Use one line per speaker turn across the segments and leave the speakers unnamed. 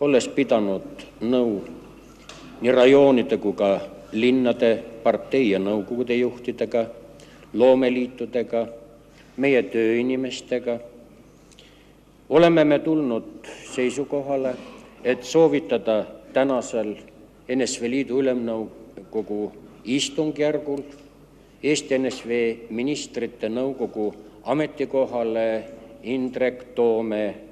olles pidanud nõu nii rajoonide kui ka linnade, partei ja nõukogude juhtidega, loomeliitudega, meie tööinimestega, oleme me tulnud seisukohale, et soovitada tänasel NSV Liidu Ülemnõukogu istungjärgul Eesti NSV ministrite nõukogu ametikohale Indrek Toome.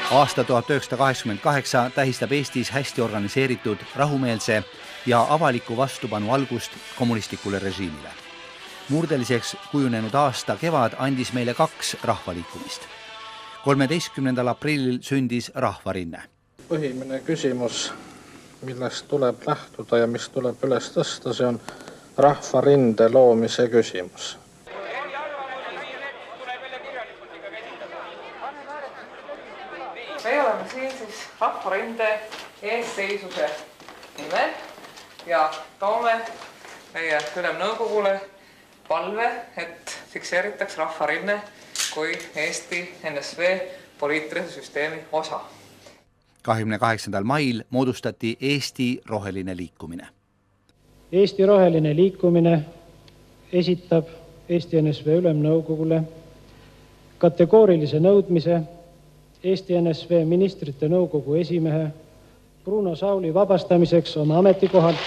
Aasta 1988 tähistab Eestis hästi organiseeritud, rahumeelse ja avaliku vastupanu algust kommunistlikule režiimile. Murdeliseks kujunenud aasta kevad andis meile 2 rahvaliikumist. 13. aprillil sündis Rahvarinne.
Põhimine küsimus, millest tuleb lähtuda ja mis tuleb üles tõsta, see on Rahvarinde loomise küsimus.
Me oleme siin siis Rahvarinde eesseisuse nimel ja toome meie Ülemnõukogule palve, et fikseeritaks Rahvarinne kui Eesti NSV poliitilise süsteemi osa.
28. mail moodustati Eesti Roheline Liikumine.
Eesti Roheline Liikumine esitab Eesti NSV Ülemnõukogule kategoorilise nõudmise Eesti NSV ministrite nõukogu esimehe Bruno Sauli vabastamiseks oma ametikohalt.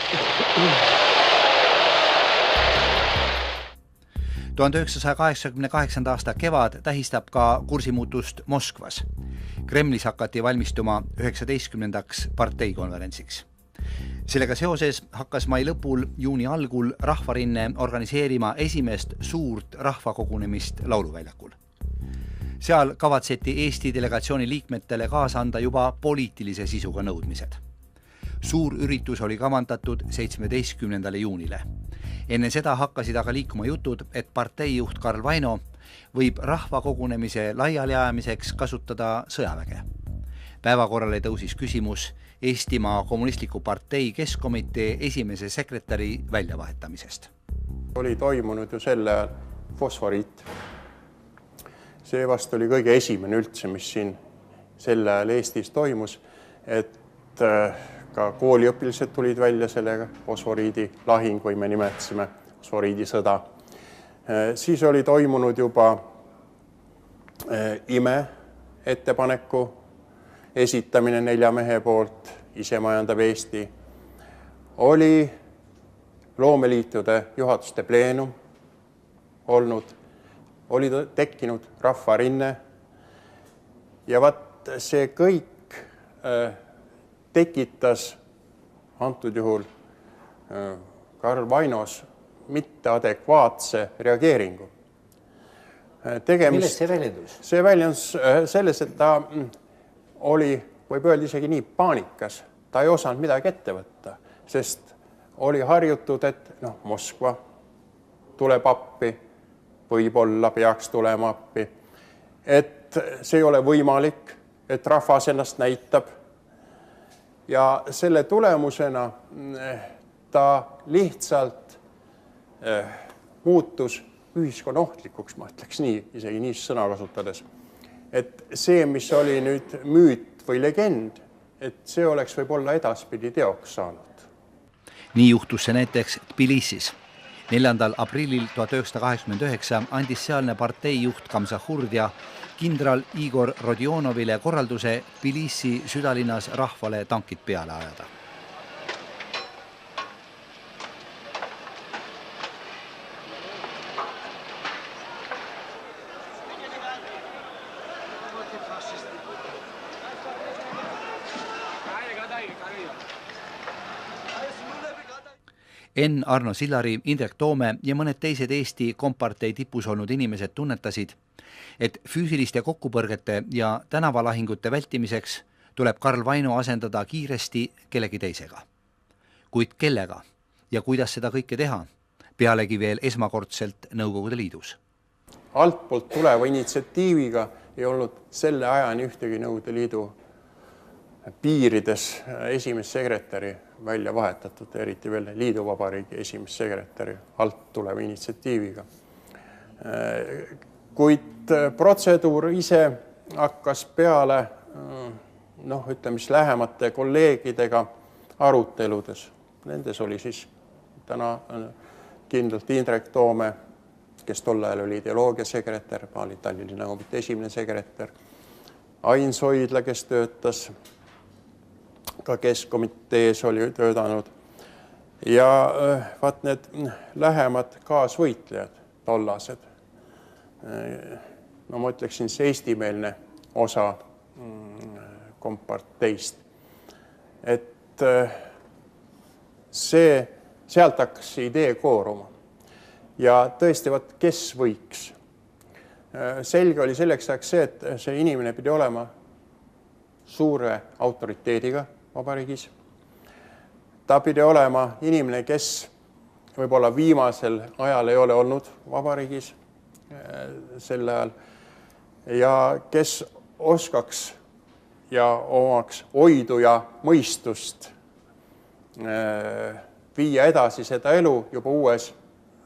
1988. aasta kevad tähistab ka kursimuutust Moskvas. Kremlis hakati valmistuma 19. parteikonverentsiks. Sellega seoses hakkas mai lõpul, juuni algul Rahvarinne organiseerima esimest suurt rahvakogunemist Lauluväljakul. Seal kavatseti Eesti delegatsiooni liikmetele kaasa anda juba poliitilise sisuga nõudmised. Suur üritus oli kavandatud 17. juunile. Enne seda hakkasid aga liikuma jutud, et parteijuht Karl Vaino võib rahvakogunemise laialiajamiseks kasutada sõjaväge. Päevakorrale tõusis küsimus Eestimaa Kommunistliku partei Keskkomitee esimese sekretäri väljavahetamisest.
Oli toimunud ju selle fosforiit. See vast oli kõige esimene üldse, mis siin sel ajal Eestis toimus, et ka kooliõpilised tulid välja sellega, fosforiidi lahing, või me nimetasime fosforiidi sõda. Siis oli toimunud juba IME ettepaneku esitamine 4 mehe poolt, ise majandab Eesti. Oli loomeliitude juhatuste pleenum olnud, oli tekkinud Rahvarinne ja see kõik tekitas antud juhul Karl Vainos mitteadekvaatse reageeringu.
Millest see väljendus?
See väljendus selles, et ta oli, võib öelda isegi nii, paanikas. Ta ei osanud midagi ette võtta, sest oli harjutud, et Moskva tuleb appi, võib-olla peaks tulema appi, et see ei ole võimalik, et rahvas ennast näitab. Ja selle tulemusena ta lihtsalt muutus ühiskonna ohtlikuks, ma ütleks nii, isegi nii sõna kasutades. Et see, mis oli nüüd müüt või legend, et see oleks võib-olla edaspidi teoks saanud.
Nii juhtus see näiteks Tbilisis. 4. aprillil 1989 andis sealne parteijuht Kamsahurdja kindral Igor Rodionovile korralduse Tbilisi südalinnas rahvale tankid peale ajada. N. Arno Sillari, Indrek Toome ja mõned teised Eesti kompartei tipus olnud inimesed tunnetasid, et füüsiliste kokkupõrgete ja tänavalahingute vältimiseks tuleb Karl Vaino asendada kiiresti kellegi teisega. kuid kellega ja kuidas seda kõike teha, pealegi veel esmakordselt Nõukogude Liidus.
Altpoolt tuleva initsiatiiviga ei olnud selle ajani ühtegi Nõukogude Liidu piirides esimest sekretäri välja vahetatud, eriti veel Liiduvabariigi esimest sekretäri alt tuleva initsiatiiviga. Kuid protseduur ise hakkas peale lähemate kolleegidega aruteludes. Nendes oli siis täna kindlalt Indrek Toome, kes tol ajal oli ideoloogiasekretär, oli Tallinna Nõukogude esimene sekretär, Ain Soidla, kes töötas ka keskkomitees oli töötanud ja vaat need lähemad kaasvõitlejad tollased. No ma ütleksin see eestimeelne osa komparteist. Et sealt hakkas idee kooruma. Ja tõesti, kes võiks? Selge oli selleks ajaks see, et see inimene pidi olema suure autoriteediga vabariigis. Ta pidi olema inimene, kes võib-olla viimasel ajal ei ole olnud vabariigis sel ajal ja kes oskaks ja omaks oidu ja mõistust viia edasi seda elu juba uues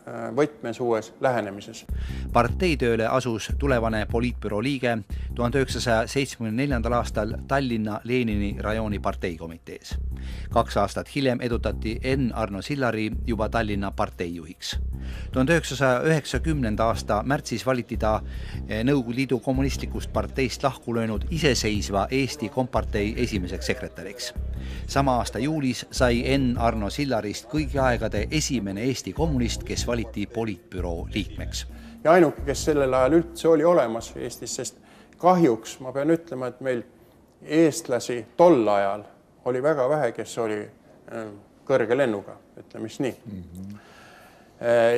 võtmes, uues lähenemises.
Parteitööle asus tulevane poliitbüroo liige 1974. aastal Tallinna Lenini rajooni parteikomitees. 2 aastat hiljem edutati N. Arno Sillari juba Tallinna parteijuhiks. 1990. aasta märtsis valiti ta Nõukogude Liidu kommunistlikust parteist lahku löönud iseseisva Eesti kompartei esimeseks sekretäriks. Sama aasta juulis sai N. Arno Sillarist kõigi aegade esimene Eesti kommunist, kes valiti poliitbüroo liikmeks.
Ja ainuke, kes sellel ajal üldse oli olemas Eestis, sest kahjuks ma pean ütlema, et meil eestlasi tol ajal oli väga vähe, kes oli kõrge lennuga, ütleme nii.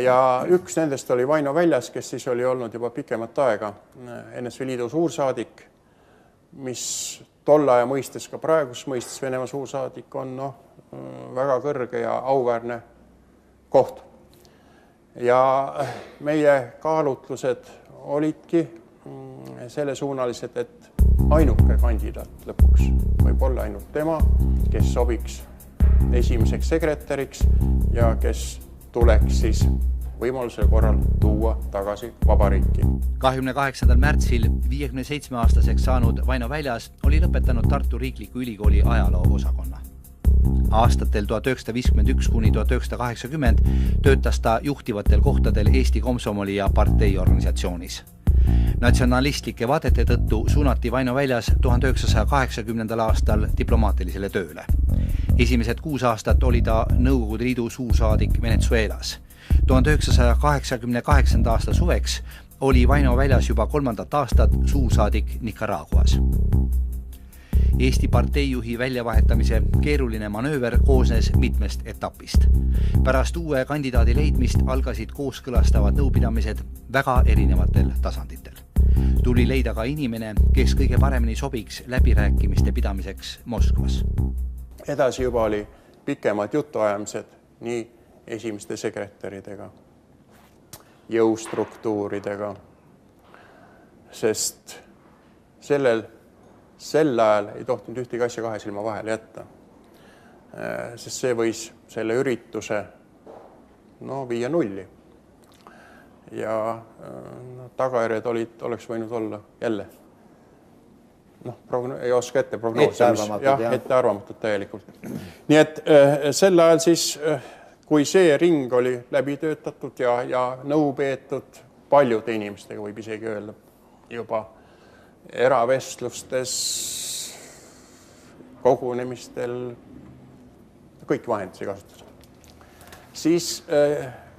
Ja üks nendest oli Vaino Väljas, kes siis oli olnud juba pikemat aega NSV Liidu suursaadik, mis tol aja mõistes ka praegus mõistes Venemaa suursaadik on väga kõrge ja auväärne koht. Ja meie kaalutlused olidki sellesuunalised, et ainuke kandidaat lõpuks võib olla ainult tema, kes sobiks esimeseks sekretäriks ja kes tuleks siis võimalusel korral tuua tagasi vabariiki.
28. märtsil 57-aastaseks saanud Vaino Väljas oli lõpetanud Tartu Riikliku Ülikooli ajaloo osakonna. Aastatel 1951 kuni 1980 töötas ta juhtivatel kohtadel Eesti Komsomoli ja parteiorganisatsioonis. Natsionalistlike vaadete tõttu suunati Vaino Väljas 1980. aastal diplomaatilisele tööle. Esimesed 6 aastat oli ta Nõukogude Liidu suursaadik Venezuelas. 1988. aasta suveks oli Vaino Väljas juba 3. aastat suursaadik Nicaraguas. Eesti parteijuhi väljavahetamise keeruline manööver koosnes mitmest etapist. Pärast uue kandidaadi leidmist algasid kooskõlastavad nõupidamised väga erinevatel tasanditel. Tuli leida ka inimene, kes kõige paremini sobiks läbirääkimiste pidamiseks Moskvas.
Edasi juba oli pikemad jutuajamised nii esimeste sekretäridega, jõustruktuuridega, sest sel ajal ei tohtinud ühtegi asja 2 silma vahele jätta, sest see võis selle ürituse viia nulli. Ja tagajärjed oleks võinud olla jälle, ei oska ette prognoosimist, ette arvamatud täielikult. Nii et sel ajal siis, kui see ring oli läbi töötatud ja nõu peetud paljude inimestega, võib isegi öelda juba eravestlustes, kogunemistel, kõik vahendisi kasutada. Siis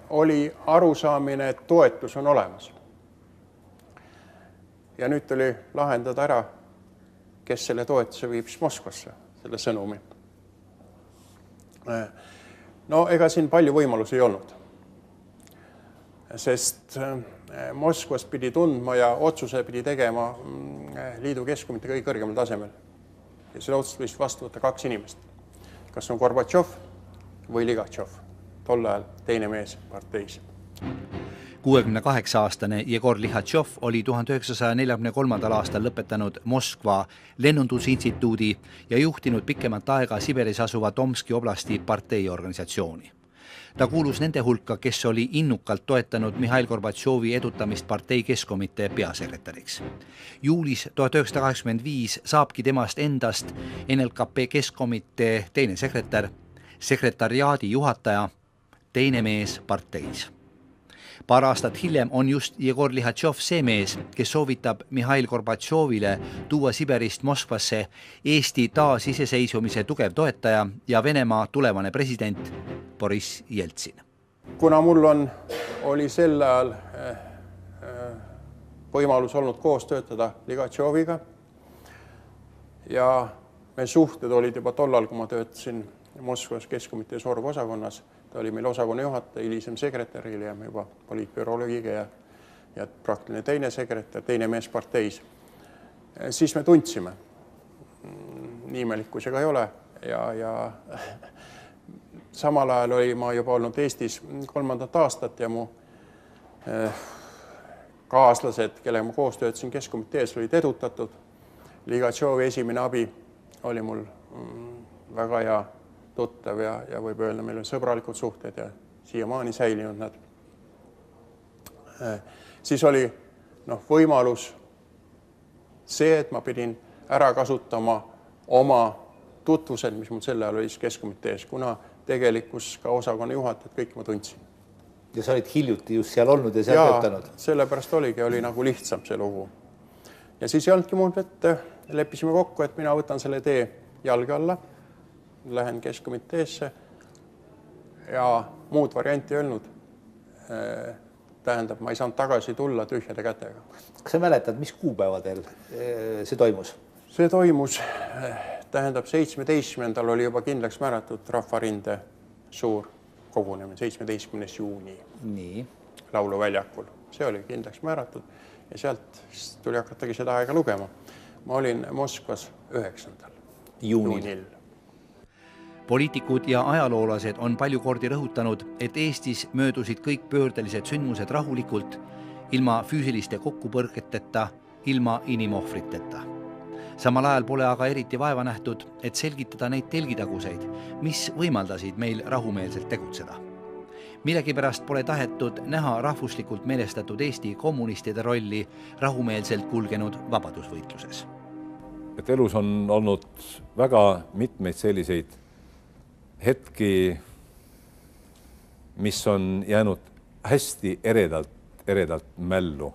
oli arusaamine, et toetus on olemas. Ja nüüd tuli lahendada ära, kes selle toetuse viib Moskvasse, selle sõnumi. Ega siin palju võimalusi ei olnud, sest Moskvas pidi tundma ja otsuse pidi tegema liidu keskkomitee kõige kõrgemal tasemel. Ja selle otsust võis vastu võtta 2 inimest. Kas on Gorbatšov või Ligatšov, tol ajal teine mees parteis.
68-aastane Jegor Lihatšov oli 1943. aastal lõpetanud Moskva lennundusinstituudi ja juhtinud pikemat aega Siberis asuva Tomski oblasti parteiorganisatsiooni. Ta kuulus nende hulka, kes oli innukalt toetanud Mihhail Gorbatšovi edutamist partei keskkomitee peasekretäriks. Juulis 1985 saabki temast endast NLKP keskkomitee teine sekretär, sekretariaadi juhataja, teine mees parteis. Paar aastat hiljem on just Jegor Lihatšov see mees, kes soovitab Mihhail Gorbatšovile tuua Siberist Moskvasse Eesti taasiseseisvumise tugev toetaja ja Venemaa tulevane president Boris Jeltsin.
Kuna mul oli sel ajal võimalus olnud koos töötada Ligatšoviga ja me suhted olid juba tollal, kui ma töötasin Moskvas keskkomitee sorgosakonnas. Ta oli meil osakonna juhataja, hilisem sekretäril ja juba poliitbüroo liige ja praktiline teine sekretär, teine mees parteis. Siis me tundsime, nii imelik kui see ka ei ole ja samal ajal oli ma juba olnud Eestis 3. aastat ja mu kaaslased, kellega ma koos töötasin keskkomitees, olid edutatud. Ligatšovi esimene abi oli mul väga hea tuttav ja võib öelda, meil on sõbralikud suhted ja siiamaani säilinud nad. Siis oli võimalus see, et ma pidin ära kasutama oma tutvused, mis mul sel ajal oli keskkomitees, kuna tegelikkus ka osakonna juhatajad, kõik ma tundsin.
Ja sa olid hiljuti just seal olnud ja seal töötanud?
Sellepärast oli nagu lihtsam see lugu. Ja siis ei olnudki muud, et leppisime kokku, et mina võtan selle tee jalge alla, lähen keskkomiteesse ja muud varianti ei olnud. Tähendab, ma ei saanud tagasi tulla tühjade kätega.
Kas sa mäletad, mis kuupäevadel see toimus?
See toimus, tähendab, 17. oli juba kindlaks määratud Rahvarinde suur kogunemine, 17. juuni lauluväljakul. See oli kindlaks määratud ja sealt tuli hakatagi seda aega lugema. Ma olin Moskvas 9. juunil.
Poliitikud ja ajaloolased on palju kordi rõhutanud, et Eestis möödusid kõik pöördelised sündmused rahulikult, ilma füüsiliste kokkupõrgeteta, ilma inimohvriteta. Samal ajal pole aga eriti vaeva nähtud, et selgitada neid telgitaguseid, mis võimaldasid meil rahumeelselt tegutseda. Millegipärast pole tahetud näha rahvuslikult meelestatud Eesti kommunistide rolli rahumeelselt kulgenud vabadusvõitluses.
Et elus on olnud väga mitmeid selliseid hetki, mis on jäänud hästi eredalt mällu.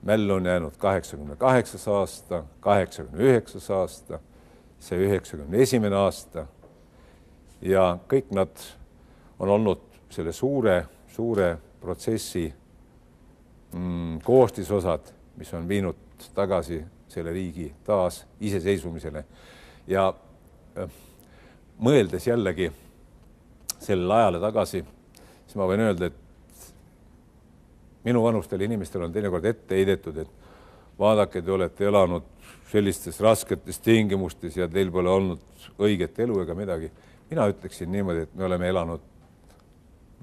Mällu on jäänud 88. aasta, 89. aasta, see 91. aasta ja kõik nad on olnud selle suure protsessi koostisosad, mis on viinud tagasi selle riigi taas iseseisvumisele ja mõeldes jällegi sellele ajale tagasi, siis ma võin öelda, et minu vanustel inimestel on teinekord ette heidetud, et vaadake, te olete elanud sellistes rasketes tingimustes ja teil pole olnud õiget elu ega midagi. Mina ütleksin niimoodi, et me oleme elanud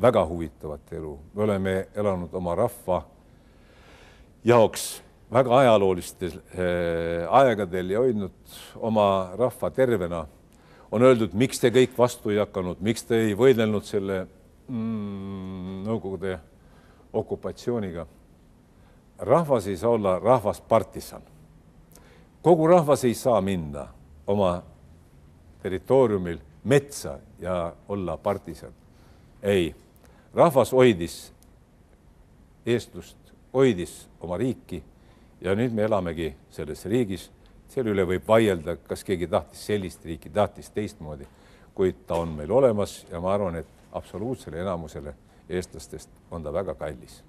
väga huvitavat elu. Me oleme elanud oma rahva jaoks väga ajaloolistel aegadel ja hoidnud oma rahva tervena. On öeldud, miks te kõik vastu ei hakanud, miks te ei võidelnud selle Nõukogude okupatsiooniga. Rahvas ei saa olla rahvas partisan. Kogu rahvas ei saa minna oma territooriumil metsa ja olla partisan. Ei, rahvas hoidis eestlust, hoidis oma riiki ja nüüd me elamegi selles riigis. Selle üle võib vaielda, kas keegi tahtis sellist riiki, tahtis teistmoodi, kuid ta on meil olemas ja ma arvan, et absoluutsele enamusele eestlastest on ta väga kallis.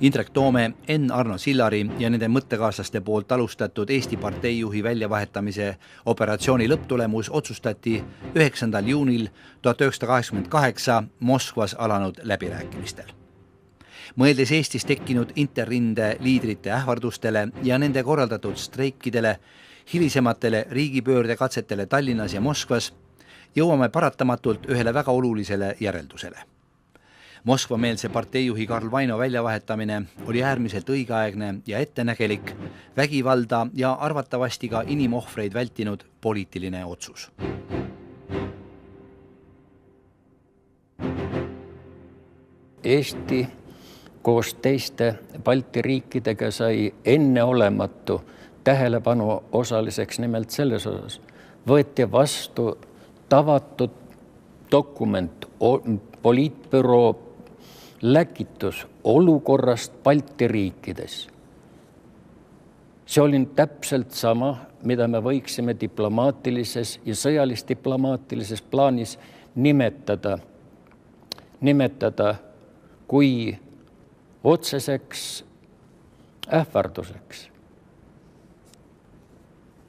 Indrek Toome, Enn Arno Sillari ja nende mõttekaaslaste poolt alustatud Eesti parteijuhi väljavahetamise operatsiooni lõpptulemus otsustati 9. juunil 1988 Moskvas alanud läbirääkimistel. Mõeldes Eestis tekkinud interrinde liidrite ähvardustele ja nende korraldatud streikidele, hilisematele riigipöörde katsetele Tallinnas ja Moskvas jõuame paratamatult ühele väga olulisele järeldusele. Moskva-meelse parteijuhi Karl Vaino väljavahetamine oli äärmiselt õigeaegne ja ettenägelik, vägivalda ja arvatavasti ka inimohvreid vältinud poliitiline otsus.
Eesti koos teiste Balti riikidega sai enneolematu tähelepanu osaliseks nimelt selles osas. Võeti vastu tavatud dokument, poliitbüroo läkitus olukorrast Balti riikides. See oli täpselt sama, mida me võiksime diplomaatilises ja sõjalis-diplomaatilises plaanis nimetada kui otseseks ähvarduseks.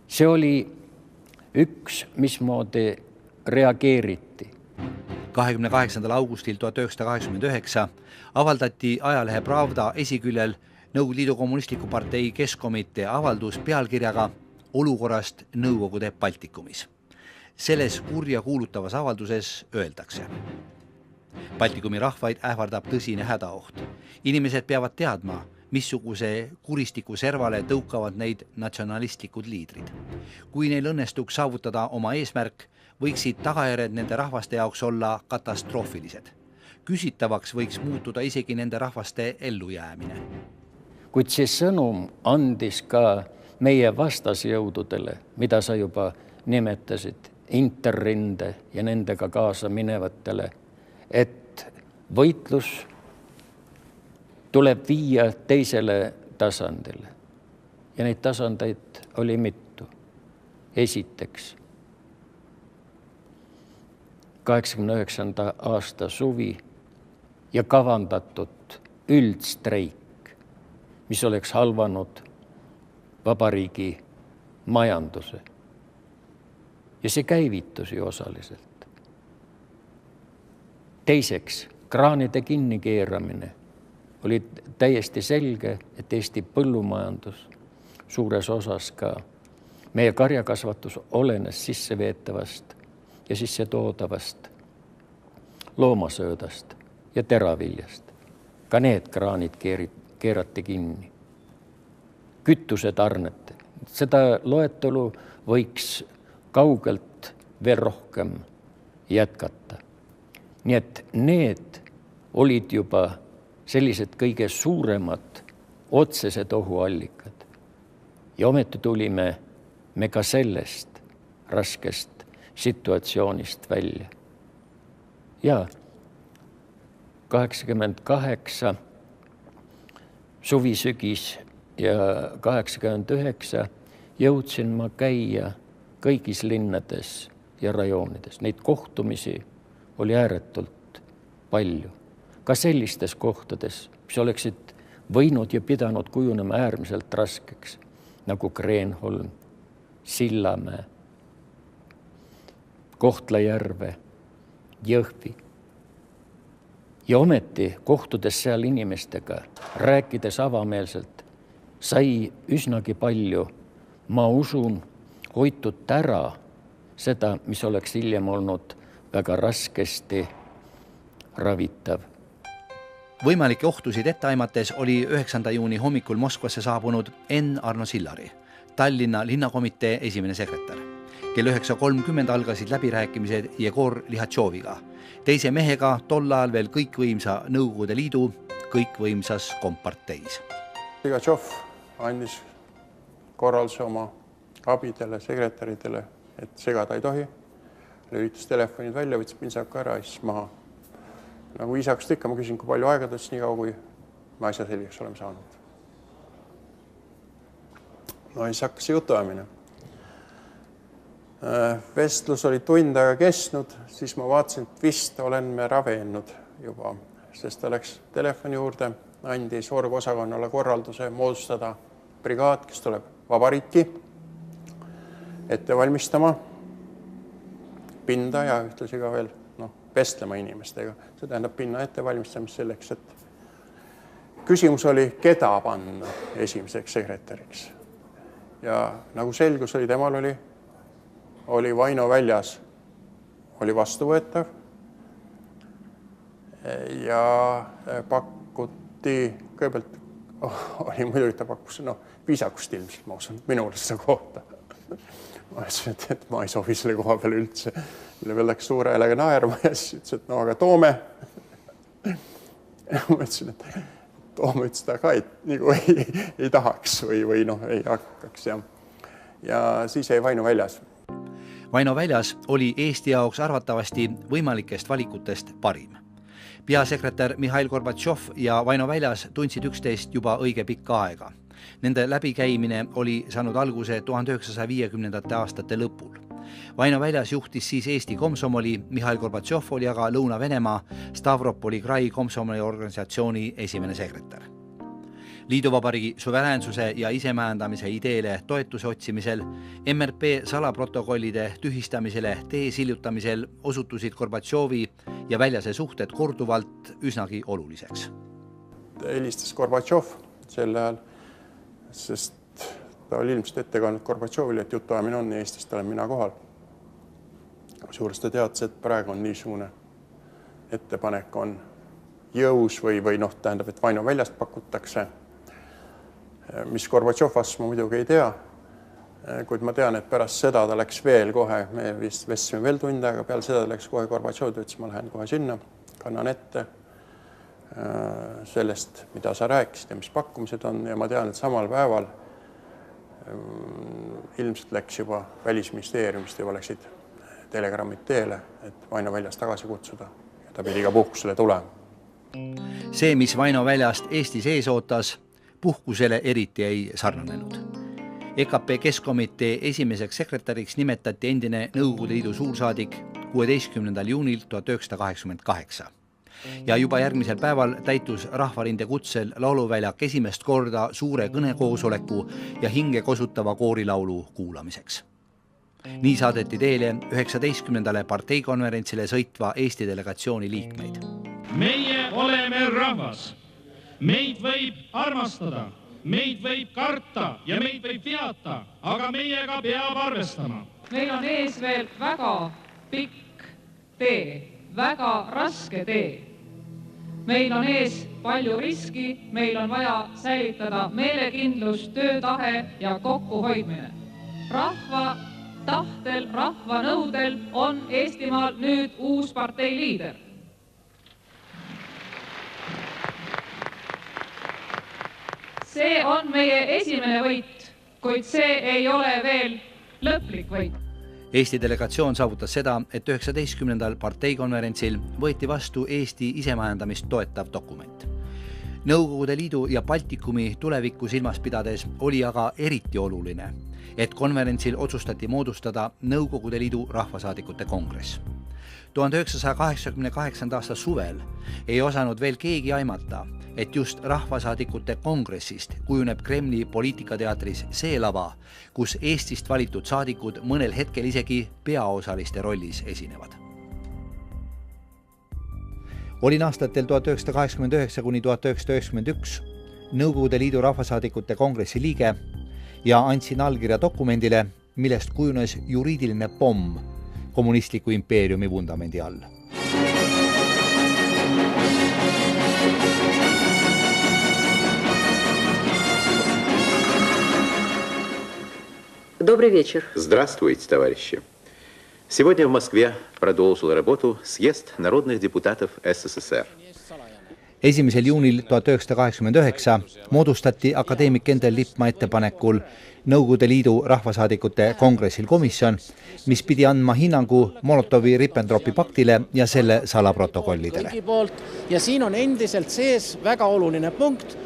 See oli üks, mismoodi reageeriti.
28. augustil 1989 avaldati ajalehe Pravda esiküljel Nõukogude Liidu Kommunistliku Partei Keskkomitee avaldus pealkirjaga Olukorrast Nõukogude Baltikumis. Selles kurja kuulutavas avalduses öeldakse: Baltikumi rahvaid ähvardab tõsine hädaoht. Inimesed peavad teadma, missuguse kuristiku servale tõukavad neid natsionalistlikud liidrid. Kui neil õnnestuks saavutada oma eesmärk, võiksid tagajärjed nende rahvaste jaoks olla katastroofilised. Küsitavaks võiks muutuda isegi nende rahvaste ellujäämine.
Kuid see sõnum andis ka meie vastasjõududele, mida sa juba nimetasid, interrinde ja nendega kaasa minevatele, et võitlus tuleb viia teisele tasandile. Ja neid tasandeid oli mitu. Esiteks, 89. aasta suvi ja kavandatud üldstreik, mis oleks halvanud vabariigi majanduse. Ja see käivitus ju osaliselt. Teiseks, kraanide kinnikeeramine. Oli täiesti selge, et Eesti põllumajandus suures osas ka meie karjakasvatus olenes sisseveetavast ja sissetoodavast loomasöödast ja teraviljast. Ka need kraanid keerati kinni. Kütusetarned. Seda loetelu võiks kaugelt veel rohkem jätkata. Nii et need olid juba sellised kõige suuremad otsesed ohuallikad. Ja ometi tulime me ka sellest raskest situatsioonist välja. Ja 88 suvisügis ja 89 jõudsin ma käia kõigis linnades ja rajoonides. Neid kohtumisi oli ääretult palju. Ka sellistes kohtades, mis oleksid võinud ja pidanud kujunema äärmiselt raskeks, nagu Kreenholm, Sillamäe, Kohtla-Järve, Jõhvi. Ja ometi kohtudes seal inimestega, rääkides avameelselt, sai üsnagi palju, ma usun, hoitud ära seda, mis oleks hiljem olnud väga raskesti ravitav.
Võimalikke ohtusid etteaimates oli 9. juuni hommikul Moskvasse saabunud N. Arno Sillari, Tallinna linnakomitee esimene sekretär. Kell 9.30 algasid läbirääkimised Jegor Lihatšoviga, teise mehega tol ajal veel kõikvõimsa Nõukogude Liidu kõikvõimsas komparteis.
Lihatšov andis korralduse oma abidele, sekretäridele, et segada ei tohi. Lülitas telefonid välja, võttis pintsaka ära, siis maha. Nagu isakust ikka, ma küsin, kui palju aega tõstis nii kaua, kui me asja selgeks oleme saanud. No siis hakkas jutuajamine. Vestlus oli tund aega kestnud, siis ma vaatasin, et vist olen me ravennud juba, sest ta läks telefoni juurde, andis orgosakonnale korralduse moodustada brigaad, kes tuleb vabariiki ette valmistama pinda ja ühtlasi ka veel vestlema inimestega. See tähendab pinna ettevalmistamist selleks, et küsimus oli, keda panna esimeseks sekretäriks. Ja nagu selgus oli, temal oli Vaino väljas oli vastuvõetav ja pakuti, kõigepealt oli muidugi, ta pakkus viisakust ilmselt, ma usun, minule seda kohta. Ma ütlesin, et ma ei sobi selle koha peale üldse, mille peal läks suure häälega naerma ja siis ütles, et aga toome. Ma ütlesin, et toome ütles ta ka, et nagu ei tahaks või ei hakkaks. Ja siis jäi Vaino Väljas.
Vaino Väljas oli Eesti jaoks arvatavasti võimalikest valikutest parim. Peasekretär Mihhail Gorbatšov ja Vaino Väljas tundsid üksteist juba õige pikka aega. Nende läbikäimine oli saanud alguse 1950. aastate lõpul. Vaino Väljas juhtis siis Eesti komsomoli, Mihhail Gorbatšov oli aga Lõuna-Venemaa Stavropoli Krai komsomoli organisatsiooni esimene sekretär. Liiduvabariigi suveräänsuse ja isemäänamise ideele toetuse otsimisel, MRP salaprotokollide tühistamisele tee sillutamisel osutusid Gorbatšovi ja Väljase suhted korduvalt üsnagi oluliseks.
Helistas Gorbatšov sel ajal, sest ta oli ilmselt ette kandnud Gorbatšovile, et jutuajamine on Eestist, olen mina kohal. Suurest ta teadis, et praegu on niisugune ettepanek on jõus või tähendab, et Vaino Väljast pakutakse. Mis Gorbatšov vastus ma muidugi ei tea, kuid ma tean, et pärast seda ta läks veel kohe, me vist vestsime veel tunde, aga peale seda läks kohe Gorbatšov, ta ütles, ma lähen kohe sinna, kannan ette sellest, mida sa rääkisid ja mis pakkumised on ja ma tean, et samal päeval ilmselt läks juba Välisministeeriumist juba läksid telegrammid teele, et Vaino Väljast tagasi kutsuda ja ta pidi ka puhkusele tulema.
See, mis Vaino Väljast Eesti sees ootas, puhkusele eriti ei sarnanenud. EKP Keskkomitee esimeseks sekretäriks nimetati endine Nõukogude Liidu suursaadik 16. juunil 1988. Ja juba järgmisel päeval täitus Rahvarinde kutsel lauluväljak esimest korda suure kõnekoosoleku ja hinge kosutava koorilaulu kuulamiseks. Nii saadeti teele 19. parteikonverentsile sõitva Eesti delegatsiooni liikmeid.
Meie oleme rahvas. Meid võib armastada, meid võib karta ja meid võib veata, aga meiega peab arvestama.
Meil on ees veel väga pikk tee, väga raske tee. Meil on ees palju riski, meil on vaja säilitada meelekindlus, töötahe ja kokkuhoidmine. Rahva tahtel, rahva nõudel on Eestimaal nüüd uus partei liider. See on meie esimene võit, kuid see ei ole veel lõplik võit.
Eesti delegatsioon saavutas seda, et 19. parteikonverentsil võeti vastu Eesti isemajandamist toetav dokument. Nõukogude Liidu ja Baltikumi tulevikku silmas pidades oli aga eriti oluline, et konverentsil otsustati moodustada Nõukogude Liidu rahvasaadikute kongress. 1988. aasta suvel ei osanud veel keegi aimata, et just rahvasaadikute kongressist kujuneb Kremli poliitikateatris see lava, kus Eestist valitud saadikud mõnel hetkel isegi peaosaliste rollis esinevad. Olin aastatel 1989 kuni 1991 Nõukogude Liidu rahvasaadikute kongressi liige ja andsin allkirja dokumendile, millest kujunes juriidiline pomm kommunistliku impeeriumi vundamendi all.
Добрый вечер. Здравствуйте, товарищи. Сегодня в Москве продолжил работу съезд народных депутатов СССР.
1. juunil 1989 moodustati akadeemik Endel Lippmaa ettepanekul Nõukogude Liidu rahvasaadikute kongressil komisjon, mis pidi andma hinnangu Molotovi-Ribbentropi paktile ja selle salaprotokollidele.
Ja siin on endiselt sees väga oluline punkt.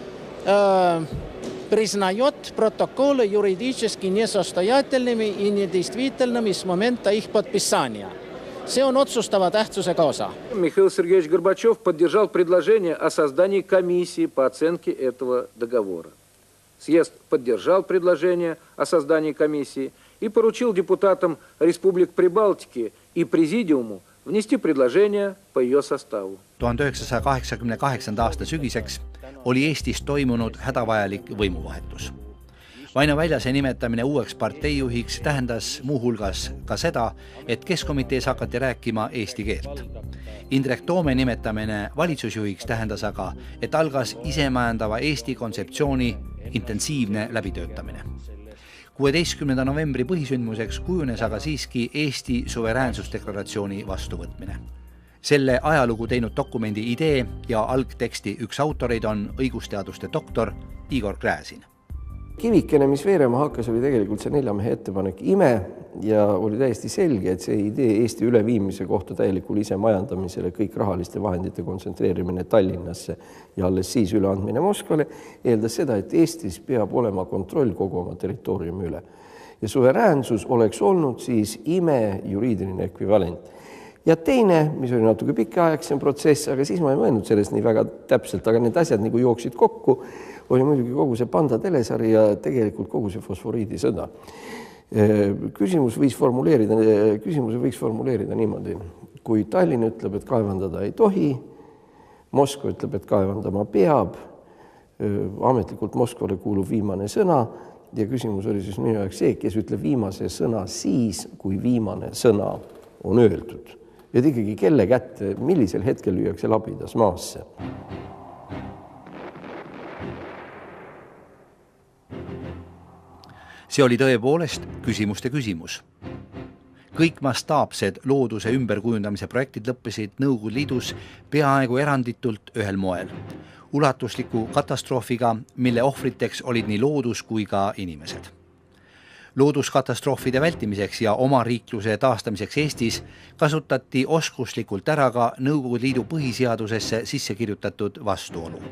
Признает протоколы юридически несостоятельными и недействительными с момента их подписания. See on otsustava tähtsusega osa.
Михаил Сергеевич Горбачев поддержал предложение о создании комиссии по оценке этого договора. Съезд поддержал предложение о создании комиссии и поручил депутатам Республик Прибалтики и Президиуму внести предложение по ее составу.
1988. aasta sügiseks oli Eestis toimunud hädavajalik võimuvahetus. Vaino Väljase nimetamine uueks parteijuhiks tähendas muuhulgas ka seda, et Keskkomitees hakati rääkima eesti keelt. Indrek Toome nimetamine valitsusjuhiks tähendas aga, et algas isemajandava Eesti kontseptsiooni intensiivne läbitöötamine. 16. novembri põhisündmuseks kujunes aga siiski Eesti suveräänsusdeklaratsiooni vastuvõtmine. Selle ajalugu teinud dokumendi idee ja algteksti üks autoreid on õigusteaduste doktor Igor Gräzin.
Kivikene, mis veerema hakkas, oli tegelikult see 4 mehe ettepanek ime ja oli täiesti selge, et see idee Eesti üleviimise kohta täielikul isemajandamisele, kõik rahaliste vahendite kontsentreerimine Tallinnasse ja alles siis üleandmine Moskvale, eeldas seda, et Eestis peab olema kontroll kogu oma territooriumi üle. Ja suveräänsus oleks olnud siis ime juriidiline ekvivalent. Ja teine, mis oli natuke pikaaegsem protsess, aga siis ma ei mõelnud sellest nii väga täpselt, aga need asjad nagu jooksid kokku, oli muidugi kogu see Panda telesari ja tegelikult kogu see fosforiidisõda. Küsimuse võiks formuleerida niimoodi. Kui Tallinn ütleb, et kaevandada ei tohi, Moskva ütleb, et kaevandama peab, ametlikult Moskvale kuulub viimane sõna ja küsimus oli siis minu jaoks see, kes ütleb viimase sõna siis, kui viimane sõna on öeldud. Ja ikkagi kelle kätte, millisel hetkel lüüakse labidas maasse.
See oli tõepoolest küsimuste küsimus. Kõik mastaapsed looduse ümberkujundamise projektid lõppesid Nõukogude Liidus peaaegu eranditult ühel moel. Ulatusliku katastroofiga, mille ohvriteks olid nii loodus kui ka inimesed. Looduskatastroofide vältimiseks ja oma riikluse taastamiseks Eestis kasutati oskuslikult ära ka Nõukogude Liidu põhiseadusesse sisse kirjutatud vastuolu.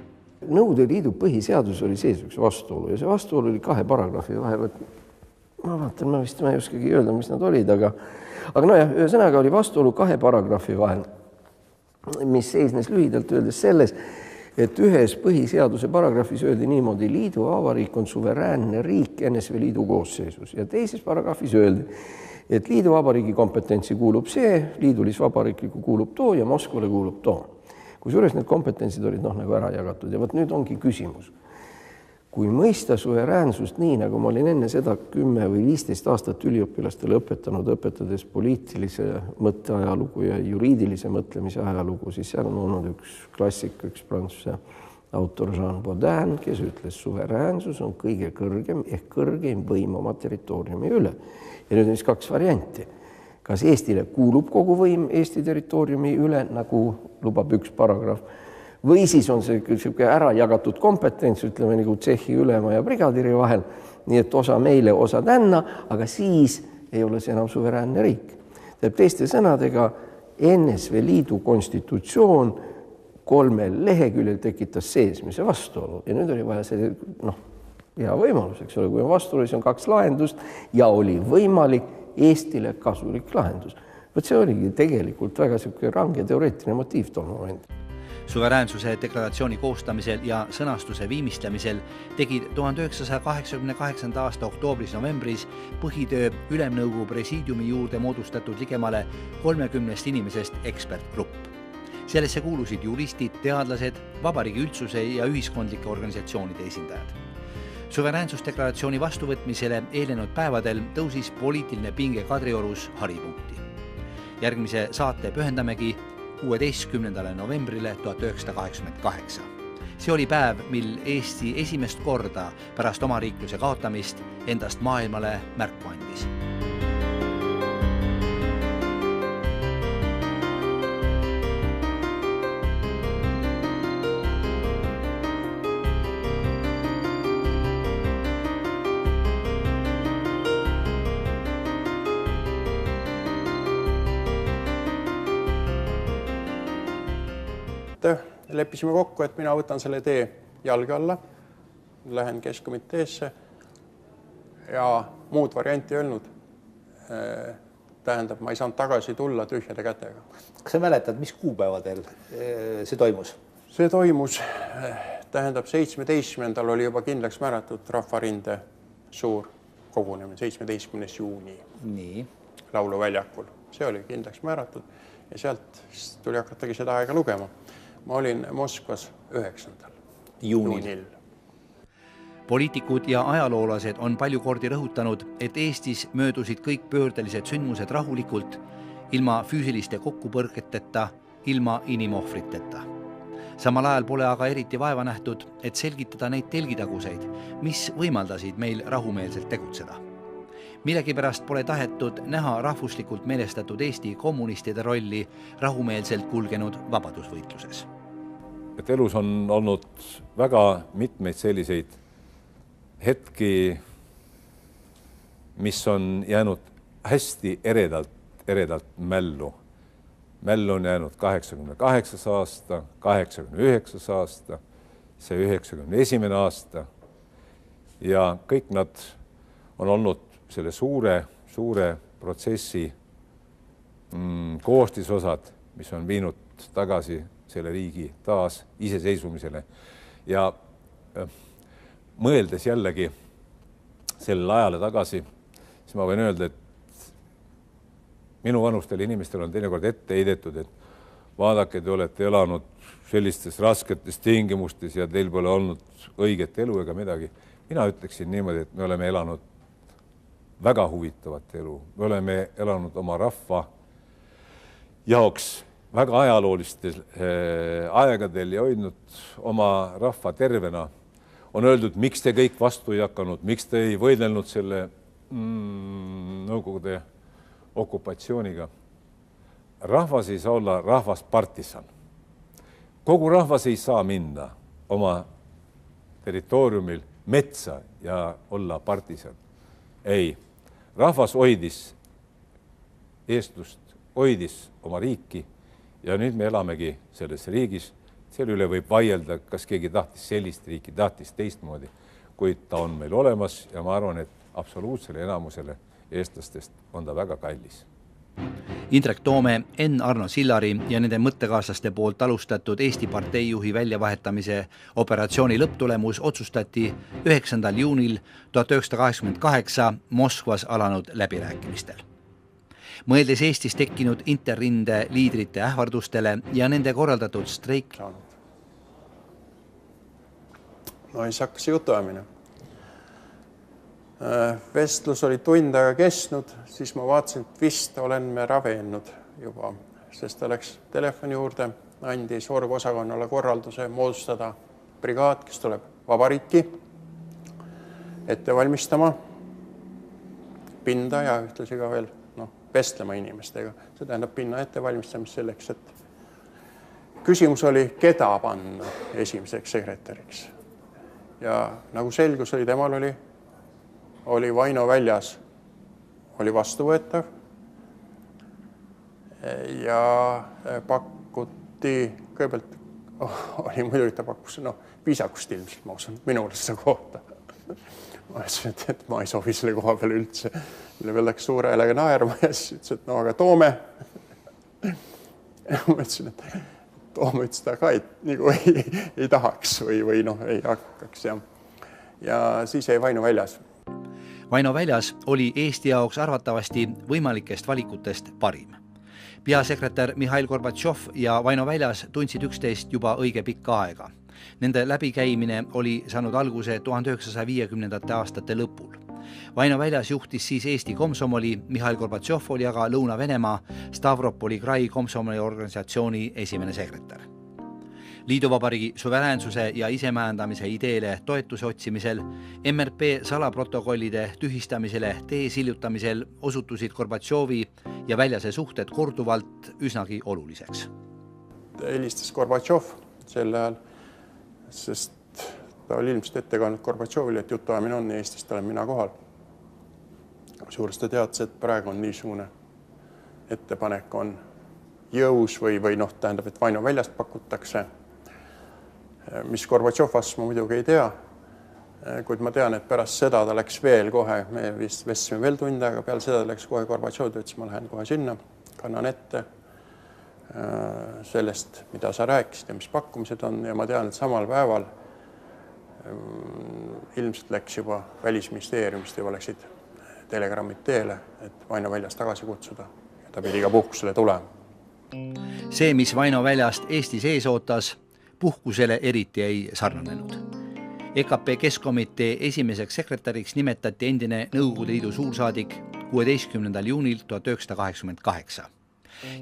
Nõukogude Liidu põhiseadus oli sees üks vastuolu ja see vastuolu oli 2 paragrahvi vahel. Ma vaatan, ma ei oskagi öelda, mis nad olid, aga nojah, ühesõnaga oli vastuolu 2 paragrahvi vahel, mis seisnes lühidalt öeldes selles, et ühes põhiseaduse paragrahvis öeldi niimoodi, Liidu Vabariik on suveräänne riik NSV Liidu koosseisus ja teises paragrahvis öeldi, et Liidu Vabariigi kompetentsi kuulub see, liidulis-vabariikliku kuulub too ja Moskvale kuulub too. Kusjuures need kompetentsid olid nagu ära jagatud ja võt nüüd ongi küsimus. Kui mõista suveräänsust nii, nagu ma olin enne seda 10 või 15 aastat üliõpilastele õpetades poliitilise mõtteajalugu ja juriidilise mõtlemise ajalugu, siis seal on olnud üks klassik, üks prantsuse autor Jean Baudin, kes ütles, suveräänsus on kõige kõrgem ehk kõrgeim võim oma territooriumi üle. Ja nüüd on siis 2 varianti. Kas Eestile kuulub kogu võim Eesti territooriumi üle, nagu lubab üks paragrahv, või siis on see ära jagatud kompetents, ütleme nagu Tšehhi ülema ja brigadiri vahel, nii et osa meile, osa tänna, aga siis ei ole see enam suveräänne riik. Teiste sõnadega NSV Liidu konstitutsioon 3 leheküljel tekitas seesmise vastuolu ja nüüd oli vaja see hea võimalus, eks ole, kui on vastuolu, siis on 2 lahendust ja oli võimalik Eestile kasulik lahendus. Võt see oligi tegelikult väga range teoreetiline motiiv tol moment.
Suveräänsuse deklaratsiooni koostamisel ja sõnastuse viimistlemisel tegid 1988. aasta oktoobris-novembris põhitöö Ülemnõukogu presiidiumi juurde moodustatud ligemale 30 inimesest ekspertgrupp. Sellesse kuulusid juristid, teadlased, vabariigi üldsuse ja ühiskondlike organisatsioonide esindajad. Suveräänsusdeklaratsiooni vastuvõtmisele eelnenud päevadel tõusis poliitiline pinge Kadriorus haripunkti. Järgmise saate pühendamegi 16. novembrile 1988. See oli päev, mil Eesti esimest korda pärast oma riikluse kaotamist endast maailmale märku andis.
Leppisime kokku, et mina võtan selle tee jalge alla, lähen Keskkomiteesse ja muud varianti öelnud. Tähendab, ma ei saanud tagasi tulla tühjade kätega.
Kas sa mäletad, mis kuupäevadel see toimus?
See toimus, tähendab, 17. oli juba kindlaks määratud Rahvarinde suur kogunemine, 17. juuni Lauluväljakul. See oli kindlaks määratud ja sealt tuli hakatagi seda aega lugema. Ma olin Moskvas 9. juunil.
Poliitikud ja ajaloolased on palju kordi rõhutanud, et Eestis möödusid kõik pöördelised sündmused rahulikult, ilma füüsiliste kokkupõrketeta, ilma inimohvriteta. Samal ajal pole aga eriti vaeva nähtud, et selgitada neid telgitaguseid, mis võimaldasid meil rahumeelselt tegutseda. Millegipärast pole tahetud näha rahvuslikult meelestatud Eesti kommunistide rolli rahumeelselt kulgenud vabadusvõitluses.
Et elus on olnud väga mitmeid selliseid hetki, mis on jäänud hästi eredalt mällu. Mällu on jäänud 88. aasta, 89. aasta, see 91. aasta ja kõik nad on olnud selle suure protsessi koostisosad, mis on viinud tagasi selle riigi taas iseseisvumisele ja mõeldes jällegi sellele ajale tagasi, siis ma võin öelda, et minu vanustel inimestel on teinekord ette heidetud, et vaadake, te olete elanud sellistes rasketes tingimustes ja teil pole olnud õiget elu ega midagi. Mina ütleksin niimoodi, et me oleme elanud väga huvitavat elu. Me oleme elanud oma rahva jaoks väga ajaloolistel aegadel ja hoidnud oma rahva tervena. On öeldud, miks te kõik vastu ei hakanud, miks te ei võidelnud selle Nõukogude okupatsiooniga. Rahvas ei saa olla rahvaspartisan. Kogu rahvas ei saa minna oma territooriumil metsa ja olla partisan. Ei, rahvas hoidis eestlust, hoidis oma riiki ja nüüd me elamegi selles riigis. Selle üle võib vaielda, kas keegi tahtis sellist riiki, tahtis teistmoodi, kuid ta on meil olemas ja ma arvan, et absoluutsele enamusele eestlastest on ta väga kallis.
Indrek Toome, Enn Arno Sillari ja nende mõttekaaslaste poolt alustatud Eesti parteijuhi väljavahetamise operatsiooni lõpptulemus otsustati 9. juunil 1988 Moskvas alanud läbirääkimistel. Mõeldes Eestis tekkinud interrinde liidrite ähvardustele ja nende korraldatud streik.
No siis hakkas jutuamine. Vestlus oli tund aega kestnud, siis ma vaatasin, et vist olen me ravenud juba, sest ta läks telefoni juurde, andis orgosakonnale korralduse moodustada brigaad, kes tuleb vabariiki ette valmistama pinda ja ühtlasi ka veel vestlema inimestega. See tähendab pinna ettevalmistamist selleks, et küsimus oli, keda panna esimeseks sekretäriks. Ja nagu selgus oli, temal oli Vaino Väljas, oli vastuvõetav ja pakuti, kõigepealt oli muidugi, ta pakkus viisakust ilmselt, ma usun, minule seda kohta. Ma ütlesin, et ma ei sobi selle koha peale üldse. Mille veel läks suure häälega naerma ja siis ütles, et no aga Toome. Ma ütlesin, et Toome ütles ta ka, et nagu ei tahaks või ei hakkaks. Ja siis jäi Vaino Väljas.
Vaino Väljas oli Eesti jaoks arvatavasti võimalikest valikutest parim. Peasekretär Mihhail Gorbatšov ja Vaino Väljas tundsid üksteist juba õige pikka aega. Nende läbikäimine oli saanud alguse 1950. aastate lõpul. Vaino Väljas juhtis siis Eesti komsomoli, Mihhail Gorbatšov oli aga Lõuna-Venemaa Stavropoli Krai komsomoli organisatsiooni esimene sekretär. Liiduvabariigi suveräänsuse ja isemäänamise ideele toetuse otsimisel, MRP salaprotokollide tühistamisele, tee sillutamisel osutusid Gorbatšovi ja Väljase suhted korduvalt üsnagi oluliseks.
Helistas Gorbatšov sel ajal, sest ta oli ilmselt ette kandnud Gorbatšovile, et jutuajamine on Eestist, olen mina kohal. Suurest ta teadis, et praegu on niisugune ettepanek on jõus või tähendab, et Vaino Väljast pakutakse. Mis Gorbatšov vastas, ma muidugi ei tea, kuid ma tean, et pärast seda ta läks veel kohe, me vist vestsime veel tund aega, peale seda läks kohe Gorbatšov, ta ütles, ma lähen kohe sinna, kannan ette sellest, mida sa rääkisid ja mis pakkumised on ja ma tean, et samal päeval ilmselt läks juba Välisministeeriumist juba läksid telegrammid teele, et Vaino Väljast tagasi kutsuda ja ta pidi ka puhkusele tulema.
See, mis Vaino Väljast Eestis ees ootas, puhkusele eriti ei sarnanenud. EKP Keskkomitee esimeseks sekretäriks nimetati endine Nõukogude Liidu suursaadik 16. juunil 1988.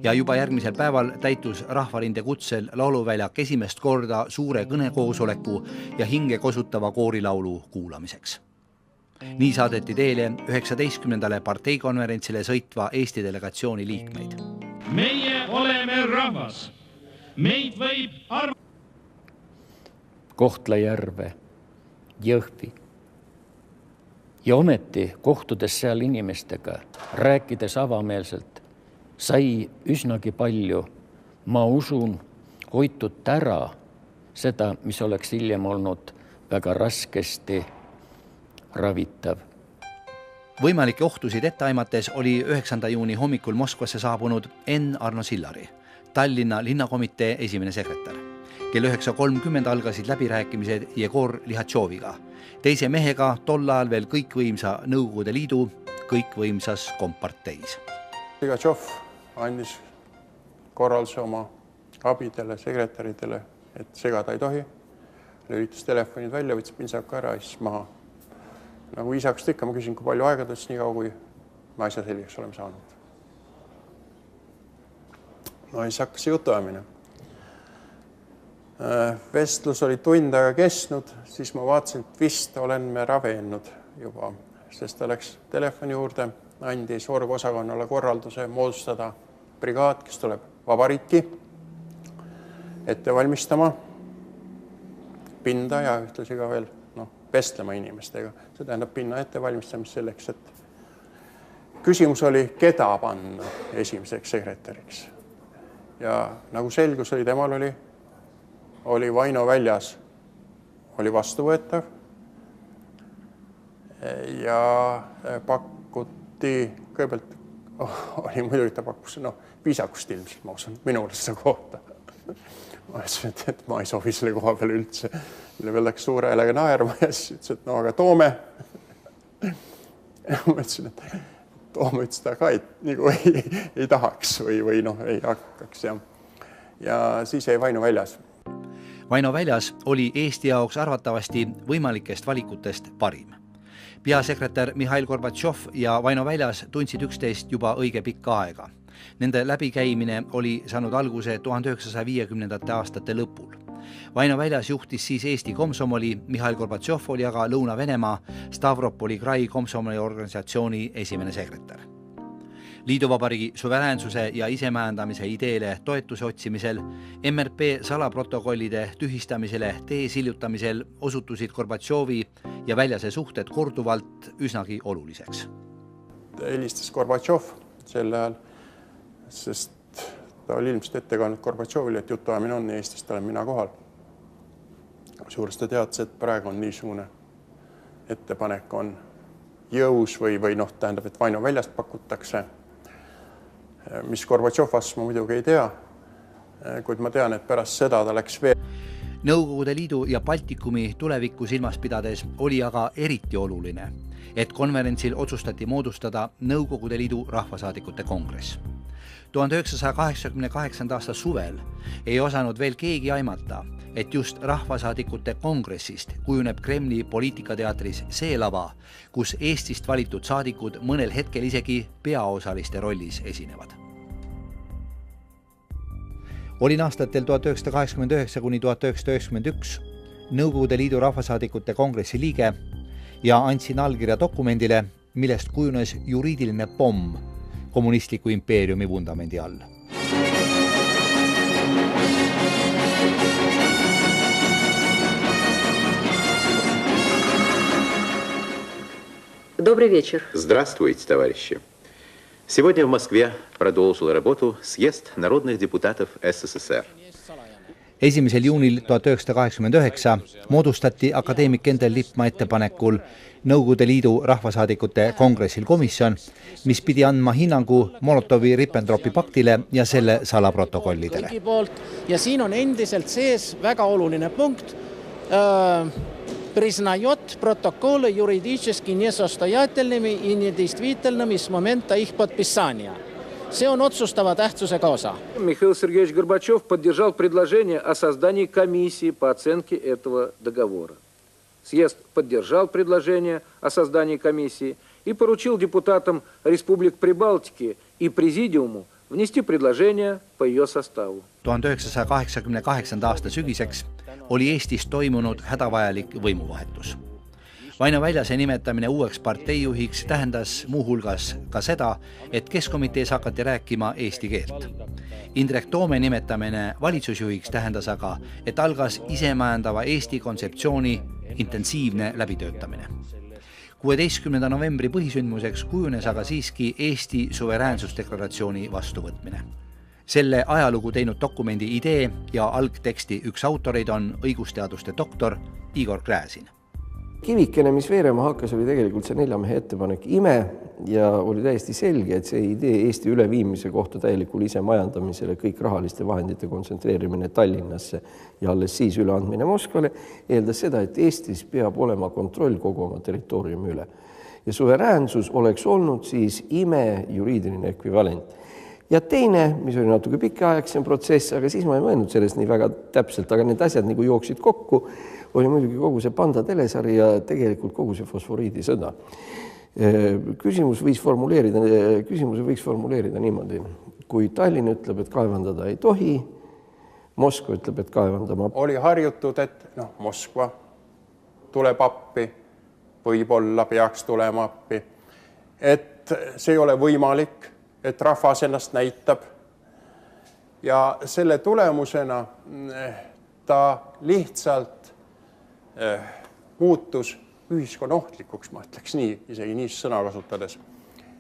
Ja juba järgmisel päeval täitus Rahvarinde kutsel lauluväljak esimest korda suure kõnekoosoleku ja hinge kosutava koorilaulu kuulamiseks. Nii saadeti teele 19. parteikonverentsile sõitva Eesti delegatsiooni liikmeid.
Meie oleme rahvas. Meid võib
Kohtla-Järve, Jõhvi. Ja ometi kohtudes seal inimestega, rääkides avameelselt, sai üsnagi palju, ma usun, hoitud ära seda, mis oleks hiljem olnud väga raskesti ravitav.
Võimalikke ohtusid etteaimates oli 9. juuni hommikul Moskvasse saabunud N. Arno Sillari, Tallinna linnakomitee esimene sekretär. Kell 9.30 algasid läbirääkimised Jegor Lihatšoviga, teise mehega tol ajal veel kõikvõimsa Nõukogude Liidu kõikvõimsas komparteis.
Lihatšov andis korralduse oma abidele, sekretäridele, et segada ei tohi. Lülitas telefonid välja, võttis pintsaka ära ja siis maha. Nagu isakust ikka, ma küsin, kui palju aega tõstis nii kaua, kui ma asja selgeks oleme saanud. No siis hakkas jutuamine. Vestlus oli tund aega kestnud, siis ma vaatasin, et vist olen me raveennud juba, sest ta läks telefoni juurde, andis orgosakonnale korralduse moodustada brigaad, kes tuleb vabariiki ette valmistama pinda ja ühtlasi ka veel vestlema inimestega. See tähendab pinna ettevalmistamist selleks, et küsimus oli, keda panna esimeseks sekretäriks. Ja nagu selgus oli, temal oli Vaino Väljas, oli vastuvõetav ja pakuti, kõigepealt oli muidugi, ta pakkus viisakust ilmselt, ma usun, minule seda kohta. Ma ütlesin, et ma ei sobi selle koha peale üldse. Mille veel läks suure häälega naerma ja siis ütles, et no aga toome. Ma ütlesin, et toome ütles ta ka, et nagu ei tahaks või ei hakkaks. Ja siis jäi Vaino Väljas.
Vaino Väljas oli Eesti jaoks arvatavasti võimalikest valikutest parim. Peasekretär Mihhail Gorbatšov ja Vaino Väljas tundsid üksteist juba õige pikka aega. Nende läbikäimine oli saanud alguse 1950. aastate lõpul. Vaino Väljas juhtis siis Eesti komsomoli, Mihhail Gorbatšov oli aga Lõuna-Venemaa Stavropoli Krai komsomoli organisatsiooni esimene sekretär. Liiduvabariigi suveräänsuse ja isemäänamise ideele toetuse otsimisel, MRP salaprotokollide tühistamisele, tee sillutamisel osutusid Gorbatšovi ja Väljase suhted korduvalt üsnagi oluliseks.
Helistas Gorbatšov sel ajal, sest ta oli ilmselt ette kandnud Gorbatšovile, et jutuajamine on Eestist, olen mina kohal. Suures ta teadis, et praegu on niisugune ettepanek on jõus või tähendab, et Vaino Väljast pakutakse. Mis Gorbatšov vastas, ma muidugi ei tea, kuid ma tean, et pärast seda ta läks veel.
Nõukogude Liidu ja Baltikumi tulevikku silmas pidades oli aga eriti oluline, et konverentsil otsustati moodustada Nõukogude Liidu rahvasaadikute kongress. 1988. aasta suvel ei osanud veel keegi aimata, et just rahvasaadikute kongressist kujuneb Kremli poliitikateatris see lava, kus Eestist valitud saadikud mõnel hetkel isegi peaosaliste rollis esinevad. Olin aastatel 1989 kuni 1991 Nõukogude Liidu rahvasaadikute kongressi liige ja andsin allkirja dokumendile, millest kujunes juriidiline pomm kommunistliku impeeriumi vundamendi all.
Добрый вечер.
Здравствуйте, товарищи. Сегодня в Москве продолжил работу съезд народных депутатов СССР.
1. juunil 1989 moodustati akadeemik Endel Lippmaa ettepanekul Nõukogude Liidu rahvasaadikute kongressil komisjon, mis pidi andma hinnangu Molotovi-Ribbentropi paktile ja selle salaprotokollidele.
Ja siin on endiselt sees väga oluline punkt. Признает протоколы юридически несостоятельными и недействительными с момента их подписания. See on otsustava tähtsusega osa.
Михаил Сергеевич Горбачев поддержал предложение о создании комиссии по оценке этого договора. Съезд поддержал предложение о создании комиссии и поручил депутатам республик Прибалтики и Президиуму внести предложение по ее составу.
1988. aasta sügiseks oli Eestis toimunud hädavajalik võimuvahetus. Vaino Väljase nimetamine uueks parteijuhiks tähendas muuhulgas ka seda, et Keskkomitees hakati rääkima eesti keelt. Indrek Toome nimetamine valitsusjuhiks tähendas aga, et algas isemajandava Eesti kontseptsiooni intensiivne läbitöötamine. 16. novembri põhisündmuseks kujunes aga siiski Eesti suveräänsusdeklaratsiooni vastuvõtmine. Selle ajalugu teinud dokumendi idee ja algteksti üks autoreid on õigusteaduste doktor Igor Gräzin.
Kivikene, mis veerema hakkas, oli tegelikult see 4 mehe ettepanek ime ja oli täiesti selge, et see idee Eesti üleviimise kohta täielikul isemajandamisele, kõik rahaliste vahendite kontsentreerimine Tallinnasse ja alles siis üleandmine Moskvale, eeldas seda, et Eestis peab olema kontroll kogu oma territooriumi üle. Ja suveräänsus oleks olnud siis ime juriidiline ekvivalent. Ja teine, mis oli natuke pikaaegsem protsess, aga siis ma ei mõelnud sellest nii väga täpselt, aga need asjad nagu jooksid kokku, oli muidugi kogu see Panda telesari ja tegelikult kogu see fosforiidi sõda. Küsimuse võiks formuleerida niimoodi. Kui Tallinn ütleb, et kaevandada ei tohi, Moskva ütleb, et kaevandama.
Oli harjutud, et Moskva tuleb appi, võib-olla peaks tulema appi, et see ei ole võimalik, et rahvas ennast näitab. Ja selle tulemusena ta lihtsalt muutus ühiskonna ohtlikuks, ma ütleks nii, isegi nii sõna kasutades.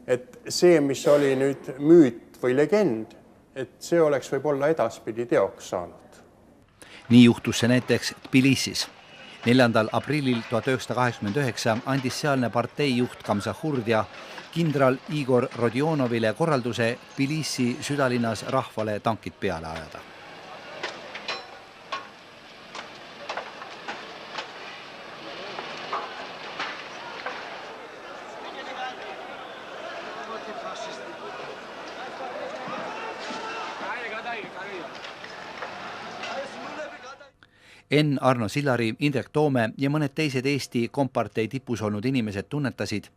Et see, mis oli nüüd müüt või legend, et see oleks võib-olla edaspidi teoks saanud.
Nii juhtus see näiteks Tbilisis. 4. aprillil 1989 andis sealne parteijuht Kamsahurdja kindral Igor Rodionovile korralduse Tbilisi südalinnas rahvale tankid peale ajada. N. Arno Sillari, Indrek Toome ja mõned teised Eesti kompartei tipus olnud inimesed tunnetasid,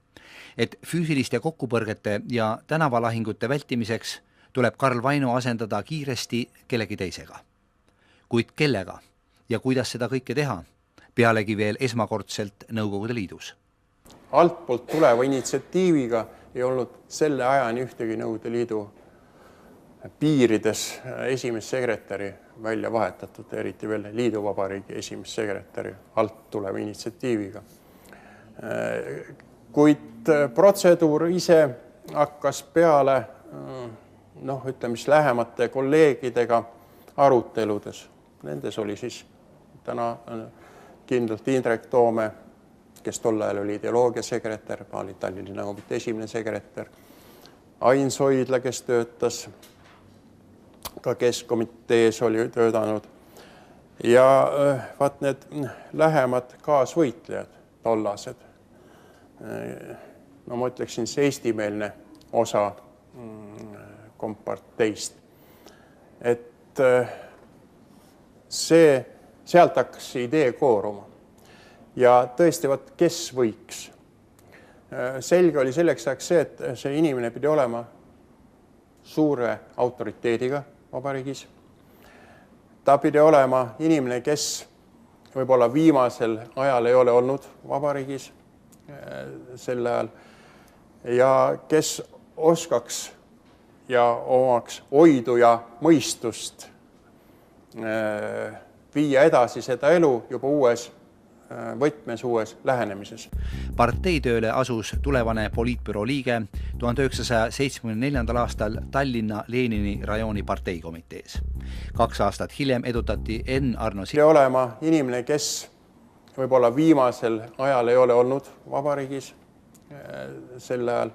et füüsiliste kokkupõrgete ja tänavalahingute vältimiseks tuleb Karl Vaino asendada kiiresti kellegi teisega. Kuid kellega ja kuidas seda kõike teha, pealegi veel esmakordselt Nõukogude Liidus.
Altpoolt tuleva initsiatiiviga ei olnud selle ajani ühtegi Nõukogude Liidu piirides esimest sekretäri välja vahetatud, eriti veel Liiduvabariigi esimest sekretäri alt tuleva initsiatiiviga. Kuid protseduur ise hakkas peale ütleme lähemate kolleegidega aruteludes. Nendes oli siis täna kindlalt Indrek Toome, kes tol ajal oli ideoloogiasekretär, oli Tallinna Linnakomitee esimene sekretär, Ain Soidla, kes töötas ka Keskkomitees oli töötanud ja vaat need lähemad kaasvõitlejad tollased. No ma ütleksin see eestimeelne osa komparteist. Et sealt hakkas idee kooruma. Ja tõesti, kes võiks? Selge oli selleks ajaks see, et see inimene pidi olema suure autoriteediga vabariigis. Ta pidi olema inimene, kes võib-olla viimasel ajal ei ole olnud vabariigis sel ajal ja kes oskaks ja omaks oidu ja mõistust viia edasi seda elu juba uues võtmes, uues lähenemises.
Parteitööle asus tulevane poliitbüroo liige 1974. aastal Tallinna Lenini rajooni parteikomitees. 2 aastat hiljem edutati N. Arno
Sillari olema inimene, kes võib-olla viimasel ajal ei ole olnud vabariigis sel ajal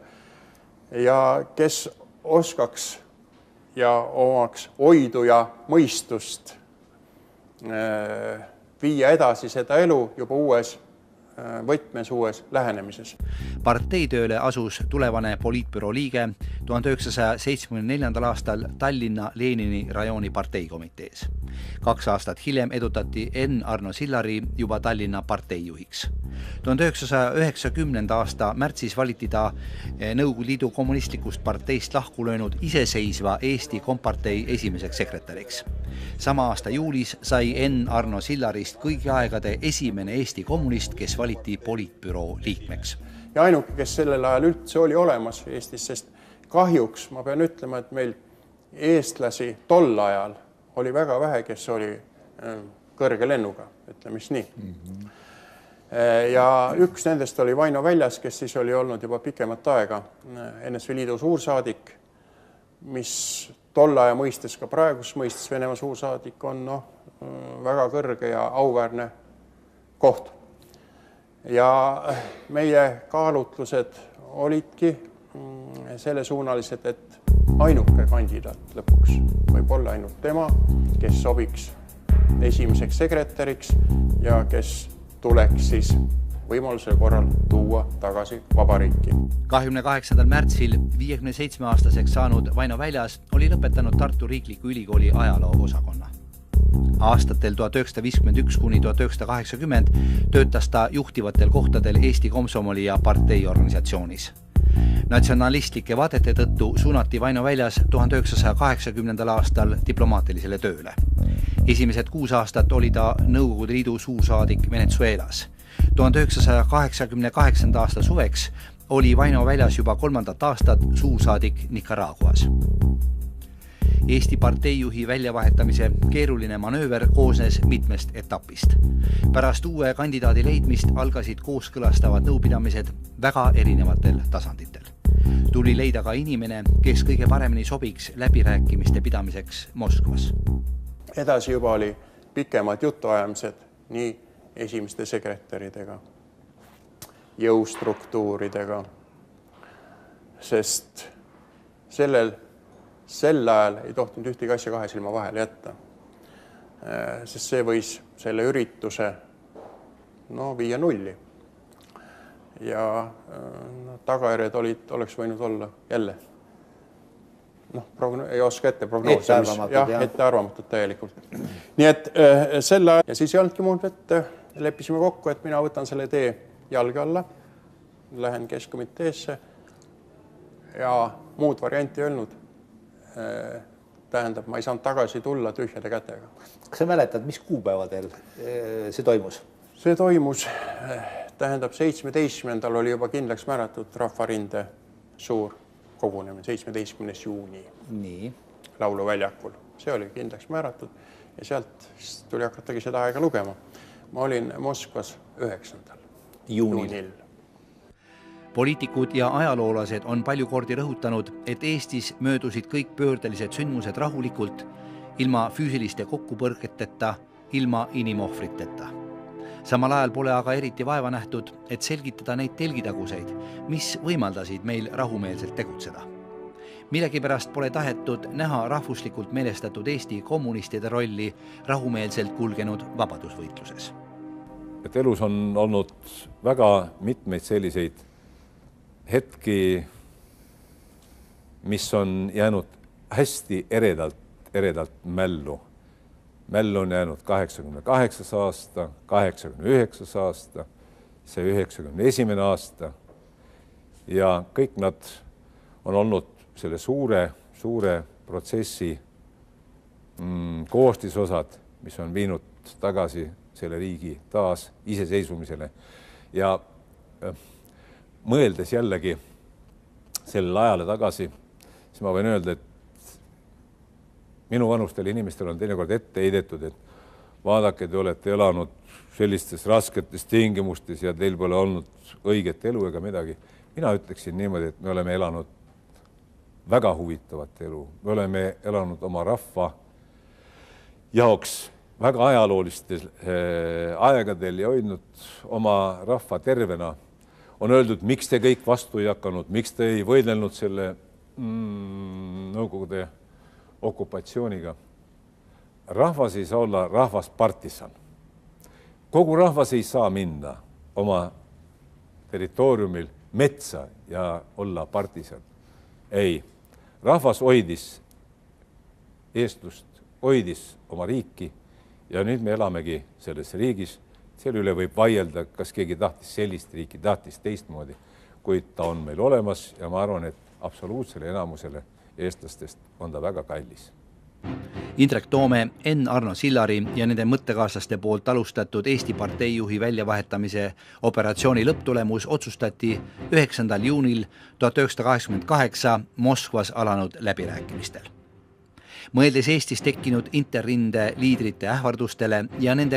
ja kes oskaks ja omaks oidu ja mõistust viia edasi seda elu juba uues võtmes uues lähenemises.
Parteitööle asus tulevane poliitbüroo liige 1974. aastal Tallinna Lenini rajooni parteikomitees. 2 aastat hiljem edutati N. Arno Sillari juba Tallinna parteijuhiks. 1990. aasta märtsis valiti ta Nõukogude Liidu kommunistlikust parteist lahku löönud iseseisva Eesti Kompartei esimeseks sekretäriks. Sama aasta juulis sai N. Arno Sillarist kõigi aegade esimene Eesti kommunist, kes valiti poliitbüroo liikmeks.
Ja ainuke, kes sellel ajal üldse oli olemas Eestis, sest kahjuks ma pean ütlema, et meil eestlasi tol ajal oli väga vähe, kes oli kõrge lennuga, ütleme nii. Ja üks nendest oli Vaino Väljas, kes siis oli olnud juba pikemat aega NSV Liidu suursaadik, mis tol aja mõistes ka praegus mõistes Venemaa suursaadik on väga kõrge ja auväärne koht. Ja meie kaalutlused olidki selle suunalised, et ainuke kandidaat lõpuks võib olla ainult tema, kes sobiks esimeseks sekretäriks ja kes tuleks siis võimalusel korral tuua tagasi vabariiki.
28. märtsil 57-aastaseks saanud Vaino Väljas oli lõpetanud Tartu Riikliku Ülikooli ajaloo osakonna. Aastatel 1951 kuni 1980 töötas ta juhtivatel kohtadel Eesti Komsomoli ja parteiorganisatsioonis. Natsionalistlike vaadete tõttu suunati Vaino Väljas 1980. aastal diplomaatilisele tööle. Esimesed 6 aastat oli ta Nõukogude Liidu suursaadik Venezuelas. 1988. aasta suveks oli Vaino Väljas juba 3. aastat suursaadik Nicaraguas. Eesti parteijuhi väljavahetamise keeruline manööver koosnes mitmest etapist. Pärast uue kandidaadi leidmist algasid kooskõlastavad nõupidamised väga erinevatel tasanditel. Tuli leida ka inimene, kes kõige paremini sobiks läbirääkimiste pidamiseks Moskvas.
Edasi juba oli pikemad jutuajamised nii esimeste sekretäridega, jõustruktuuridega, sest sel ajal ei tohtinud ühtegi asja 2 silma vahele jätta, sest see võis selle ürituse viia nulli. Ja tagajärjed oleks võinud olla jälle. Ei oska ette prognoosia, ette arvamatud täielikult. Nii et sel ajal, ja siis ei olnudki muud, et leppisime kokku, et mina võtan selle tee jalge alla, lähen keskkomiteesse ja muud varianti öelnud. Tähendab, ma ei saanud tagasi tulla tühjade kätega.
Kas sa mäletad, mis kuupäevadel see toimus?
See toimus, tähendab, 17. oli juba kindlaks määratud Rahvarinde suur kogunemine, 17. juuni lauluväljakul. See oli kindlaks määratud ja sealt tuli hakatagi seda aega lugema. Ma olin Moskvas 9. juunil.
Poliitikud ja ajaloolased on palju kordi rõhutanud, et Eestis möödusid kõik pöördelised sündmused rahulikult, ilma füüsiliste kokkupõrketeta, ilma inimohvriteta. Samal ajal pole aga eriti vaeva nähtud, et selgitada neid telgitaguseid, mis võimaldasid meil rahumeelselt tegutseda. Millegipärast pole tahetud näha rahvuslikult meelestatud Eesti kommunistide rolli rahumeelselt kulgenud vabadusvõitluses.
Et elus on olnud väga mitmeid selliseid hetki, mis on jäänud hästi eredalt mällu. Mällu on jäänud 88. aasta, 89. aasta, see 91. aasta ja kõik nad on olnud selle suure protsessi koostisosad, mis on viinud tagasi selle riigi taas iseseisvumisele ja mõeldes jällegi sellele ajale tagasi, siis ma võin öelda, et minu vanustel inimestel on teinekord ette heidetud, et vaadake, te olete elanud sellistes rasketes tingimustes ja teil pole olnud õiget elu ega midagi. Mina ütleksin niimoodi, et me oleme elanud väga huvitavat elu. Me oleme elanud oma rahva jaoks väga ajaloolistel aegadel ja hoidnud oma rahva tervena. On öeldud, miks te kõik vastu ei hakanud, miks te ei võidelnud selle Nõukogude okupatsiooniga. Rahvas ei saa olla rahvas partisan. Kogu rahvas ei saa minna oma territooriumil metsa ja olla partisan. Ei, rahvas hoidis eestlust, hoidis oma riiki ja nüüd me elamegi selles riigis. Selle üle võib vaielda, kas keegi tahtis sellist riiki, tahtis teistmoodi, kuid ta on meil olemas ja ma arvan, et absoluutsele enamusele eestlastest on ta väga kallis.
Indrek Toome, Enn Arno Sillari ja nende mõttekaaslaste poolt alustatud Eesti parteijuhi väljavahetamise operatsiooni lõpptulemus otsustati 9. juunil 1988 Moskvas alanud läbirääkimistel. Mõeldes Eestis tekkinud interrinde liidrite ähvardustele ja nende